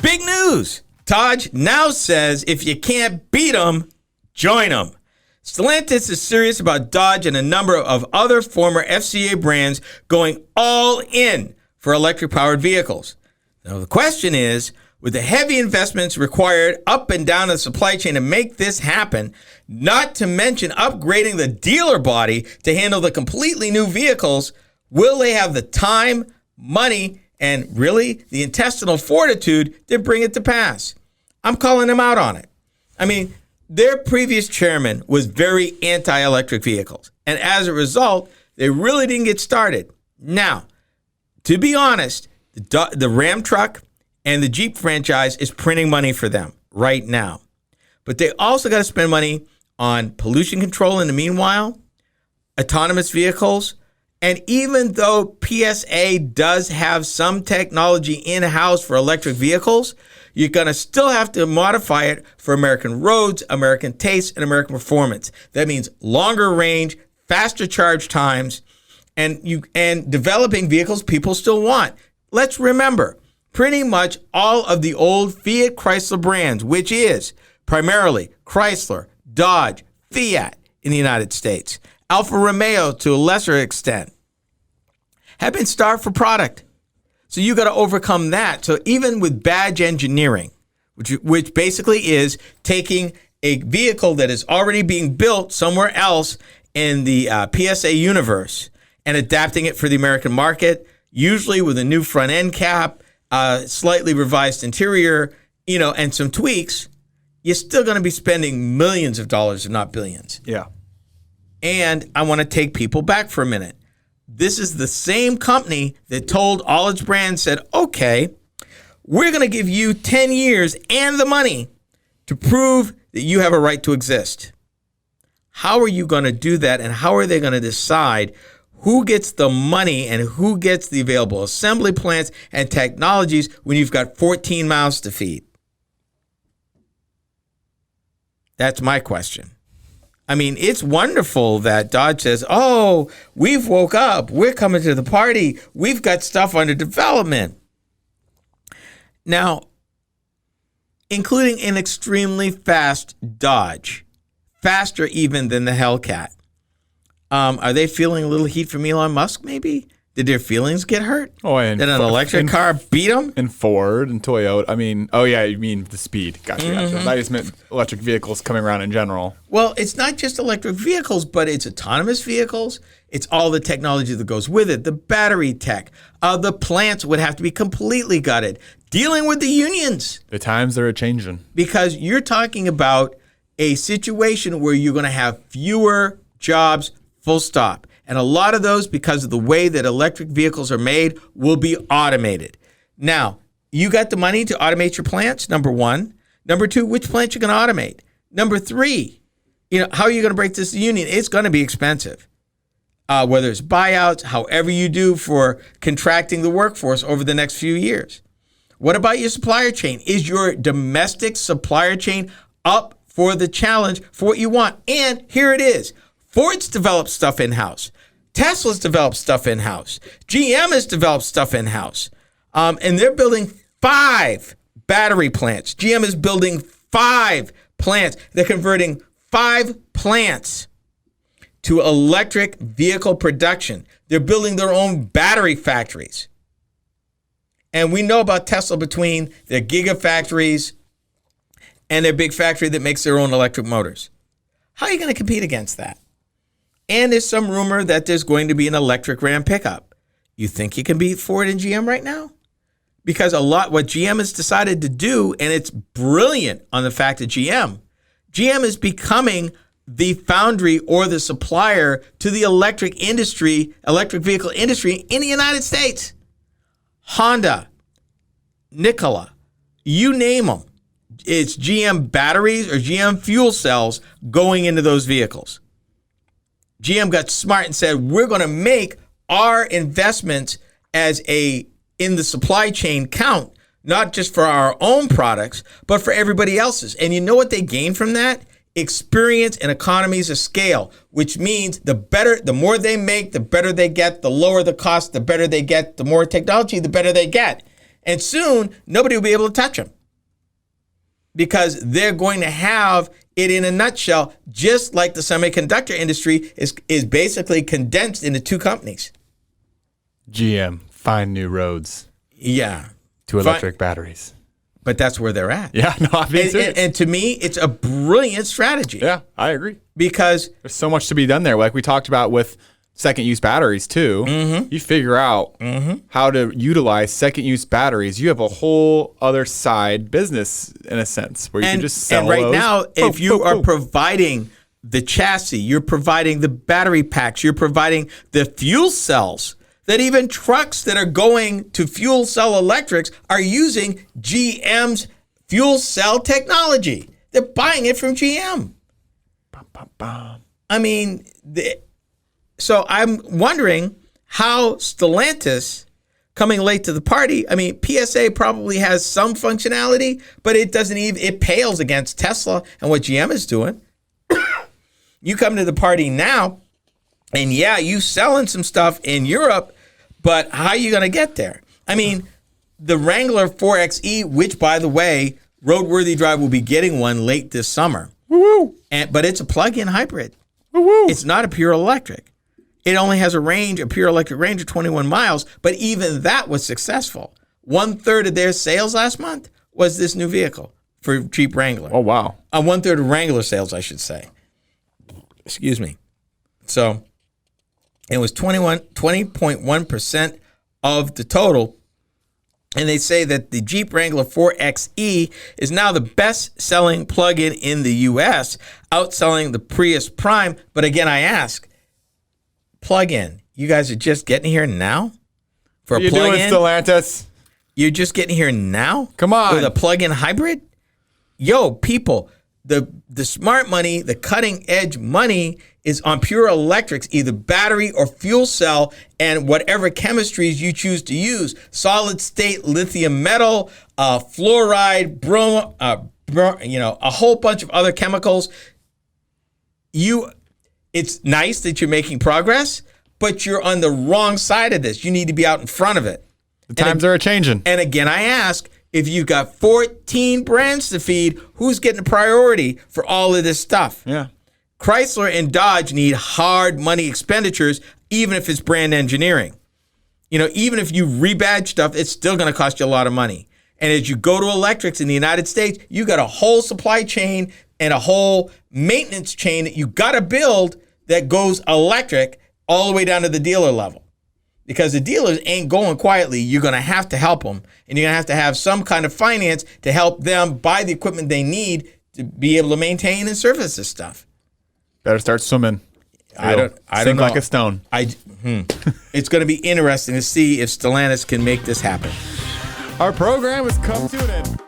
Big news. Dodge now says if you can't beat them, join them. Stellantis is serious about Dodge and a number of other former FCA brands going all in for electric-powered vehicles. Now, the question is, with the heavy investments required up and down the supply chain to make this happen, not to mention upgrading the dealer body to handle the completely new vehicles, will they have the time, money, and really the intestinal fortitude to bring it to pass? I'm calling them out on it. I mean, their previous chairman was very anti-electric vehicles. And as a result, they really didn't get started. Now, to be honest, the Ram truck and the Jeep franchise is printing money for them right now. But they also got to spend money on pollution control in the meanwhile, autonomous vehicles, and even though PSA does have some technology in-house for electric vehicles, you're going to still have to modify it for American roads, American taste, and American performance. That means longer range, faster charge times, and developing vehicles people still want. Let's remember, pretty much all of the old Fiat Chrysler brands, which is primarily Chrysler, Dodge, Fiat in the United States, Alfa Romeo to a lesser extent, have been starved for product. So you got to overcome that. So even with badge engineering, which basically is taking a vehicle that is already being built somewhere else in the PSA universe and adapting it for the American market, usually with a new front end cap, slightly revised interior, and some tweaks, you're still going to be spending millions of dollars, if not billions. Yeah. And I want to take people back for a minute. This is the same company that told all its brands, said, okay, we're going to give you 10 years and the money to prove that you have a right to exist. How are you going to do that? And how are they going to decide who gets the money and who gets the available assembly plants and technologies when you've got 14 mouths to feed? That's my question. I mean, it's wonderful that Dodge says, oh, we've woke up. We're coming to the party. We've got stuff under development. Now, including an extremely fast Dodge, faster even than the Hellcat. Are they feeling a little heat from Elon Musk, maybe? Did their feelings get hurt? Oh, and did an electric car beat them? And Ford and Toyota. I mean, oh yeah, you mean the speed. Gotcha. I just meant electric vehicles coming around in general. Well, it's not just electric vehicles, but it's autonomous vehicles. It's all the technology that goes with it. The battery tech. The plants would have to be completely gutted. Dealing with the unions. The times are a-changing. Because you're talking about a situation where you're going to have fewer jobs, full stop. And a lot of those, because of the way that electric vehicles are made, will be automated. Now, you got the money to automate your plants, number one. Number two, which plants you're going to automate? Number three, how are you going to break this union? It's going to be expensive. Whether it's buyouts, however you do for contracting the workforce over the next few years. What about your supplier chain? Is your domestic supplier chain up for the challenge for what you want? And here it is. Ford's developed stuff in-house. Tesla's developed stuff in-house. GM has developed stuff in-house. And they're building 5 battery plants. GM is building 5 plants. They're converting 5 plants to electric vehicle production. They're building their own battery factories. And we know about Tesla between their gigafactories and their big factory that makes their own electric motors. How are you going to compete against that? And there's some rumor that there's going to be an electric Ram pickup. You think you can beat Ford and GM right now? Because what GM has decided to do, and it's brilliant on the fact that GM is becoming the foundry or the supplier to the electric vehicle industry in the United States. Honda, Nikola, you name them. It's GM batteries or GM fuel cells going into those vehicles. GM got smart and said, we're going to make our investments in the supply chain count, not just for our own products, but for everybody else's. And you know what they gain from that? Experience and economies of scale, which means the more they make, the better they get, the lower the cost, the better they get, the more technology, the better they get. And soon, nobody will be able to touch them because they're going to have it in a nutshell, just like the semiconductor industry is basically condensed into two companies. GM, find new roads. Yeah. To electric batteries. But that's where they're at. Yeah, no, I'm being serious. And to me, it's a brilliant strategy. Yeah, I agree. Because there's so much to be done there. Like we talked about with second-use batteries, too. Mm-hmm. You figure out how to utilize second-use batteries. You have a whole other side business, in a sense, where you can just sell And right those. now, if you are providing the chassis, you're providing the battery packs, you're providing the fuel cells, that even trucks that are going to fuel cell electrics are using GM's fuel cell technology. They're buying it from GM. I mean, so I'm wondering how Stellantis, coming late to the party, I mean, PSA probably has some functionality, but it doesn't even, it pales against Tesla and what GM is doing. You come to the party now, and yeah, you selling some stuff in Europe, but how are you going to get there? I mean, the Wrangler 4xe, which, by the way, Roadworthy Drive will be getting one late this summer. Woo-woo. But it's a plug-in hybrid. Woo-woo. It's not a pure electric. It only has a pure electric range of 21 miles, but even that was successful. 1/3 of their sales last month was this new vehicle for Jeep Wrangler. Oh, wow. 1/3 of Wrangler sales, I should say. Excuse me. So it was 20.1% of the total. And they say that the Jeep Wrangler 4xe is now the best-selling plug-in in the U.S., outselling the Prius Prime. But again, I ask, plug-in, you guys are just getting here now? For a plug-in? What are you doing, Stellantis? You're just getting here now? Come on. With a plug-in hybrid? Yo, people, the smart money, the cutting-edge money is on pure electrics, either battery or fuel cell, and whatever chemistries you choose to use. Solid-state lithium metal, fluoride, a whole bunch of other chemicals. It's nice that you're making progress, but you're on the wrong side of this. You need to be out in front of it. The times are a-changing. And again, I ask, if you've got 14 brands to feed, who's getting a priority for all of this stuff? Yeah. Chrysler and Dodge need hard money expenditures, even if it's brand engineering. Even if you rebadge stuff, it's still going to cost you a lot of money. And as you go to electrics in the United States, you got a whole supply chain and a whole maintenance chain that you got to build that goes electric all the way down to the dealer level. Because the dealers ain't going quietly. You're going to have to help them. And you're going to have some kind of finance to help them buy the equipment they need to be able to maintain and service this stuff. Better start swimming. I don't Sink know. like a stone. It's going to be interesting to see if Stellantis can make this happen. Our program has come to an end.